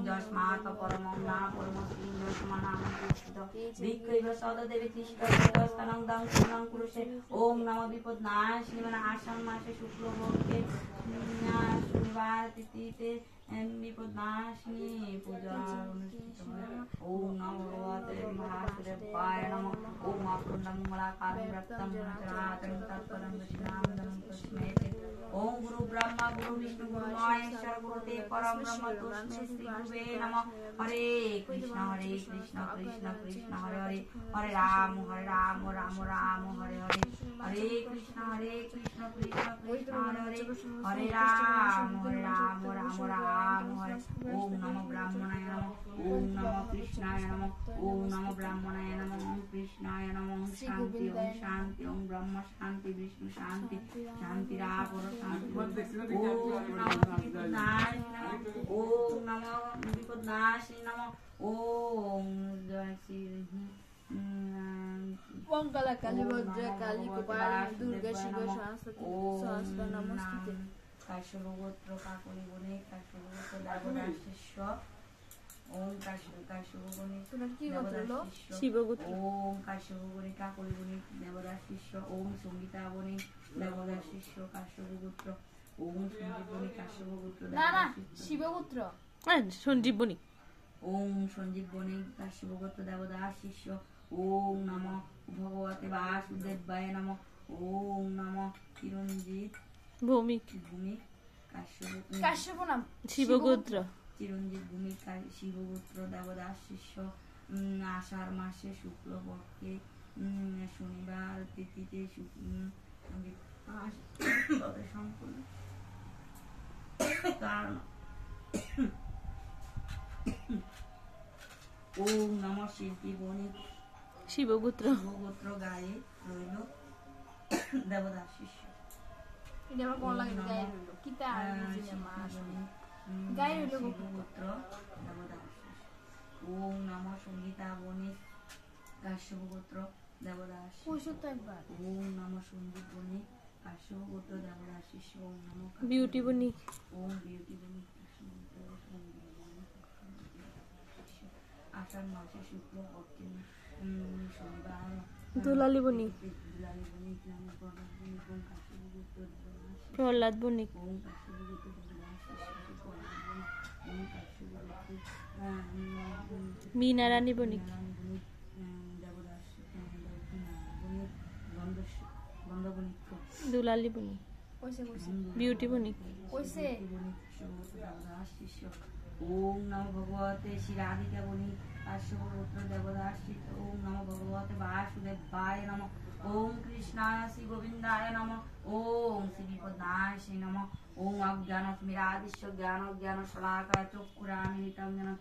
যস্মাৎ পরমং না পরমস্মিং যস্মানামৃত বিক্রৈব সদদেবী তিষ্ঠস্থানং দং পূর্ণং পুরুষে ওম নমো বিপদনাশিনী মানে আষাঢ় মাসে শুক্লপক্ষে শনিবার তিথিতে বিপদনাশিনী পূজা অনুষ্ঠিত হয়। ওম নমো ভগবতে মহাদেবায় নমঃ। ওম অখণ্ডং মূলাকারং ব্রতং চরাচরং তৎপদং দশিনাম তস্मै। ओम गुरु ब्रह्मा गुरु विष्णु गुरु महेश्वर गुरुदेव परम ब्रह्म तस्मै श्री गुरुवे नमः। हरे कृष्ण कृष्ण कृष्ण हरे हरे हरे राम राम राम हरे हरे हरे कृष्ण कृष्ण कृष्ण हरे हरे हरे राम राम हरे। ओम नमो ब्राह्मणाय नमः। ओम नमो कृष्णाय नमः। ओम नमो ब्राह्मणाय नमः। ओम कृष्णाय नमः। शांति ओम शांति ओम ब्रह्म शांति विष्णु शांति शांति रापर शांति। ओम नमो विपदनाशिनी नमः। ओम जय श्री मंगला काली भद्र काली कपालिनी दुर्गा शिव सरस्वती सहस्र नमस्ते। काश्यपगोत्र काकुली बने काश्यपगोत्र देवदास शिष्य ओम काश्यपगणे शिवगोत्र ओम काश्यपगणे काकुली बने देवदास शिष्य ओम संगीता बने देवदास शिष्य काश्यपगोत्र ओम सञ्जीव बने काश्यपगोत्र शिवगोत्र সঞ্জীব বণিক ओम सञ्जीव बने काश्यपगोत्र देवदास शिष्य ओम नमः भगवते वासुदेवाय नमः। ओम नमः चिरंजीव ভৌমিক भूमिक काश्यप नाम শিবগোত্র চিরঞ্জিত ভূমিকা শিবগোত্র দেবদাস শিষ্য আষাঢ় মাসে শুক্লপক্ষে শনিবার তিথিতে সম্পূর্ণ কারণ ওম নমঃ শিল্পী বণিক শিবগোত্র শিবগোত্র গায়ে রইল দেবদাস শিষ্য এটা আমার কোন লাগে গায়ে রইল কিতা আর বুঝিনা মা গায়ে রইল শিবগোত্র দেবদাস ওম নমঃ সংগীতা বণিক কাশ্যপগোত্র দেবদাস পঁয়ষট্টি একবার ওম নমঃ সঞ্জীব বণিক কাশ্যপগোত্র দেবদাস শিষ্য ওম নমঃ বিউটি বণিক ওম বিউটি বণিক আষাঢ় মাসে শুক্লপক্ষে শনিবার দুলালী বণিক প্রহ্লাদ বণিক মীনা রানী বণিক দুলালী বণিক বিউটি বণিক ओम नमो भगवते श्री राधिका बणिक काश्यपगोत्र देवदास शिष्य ओम नमो भगवते वासुदेवाय नमः। ओम कृष्णाय श्री गोविंदाय नमः। ओम श्री विपदनाशिनी नमः। ओम अज्ञानतिमिरादिश्य ज्ञान शलाकया चक्षुरामिलितं येन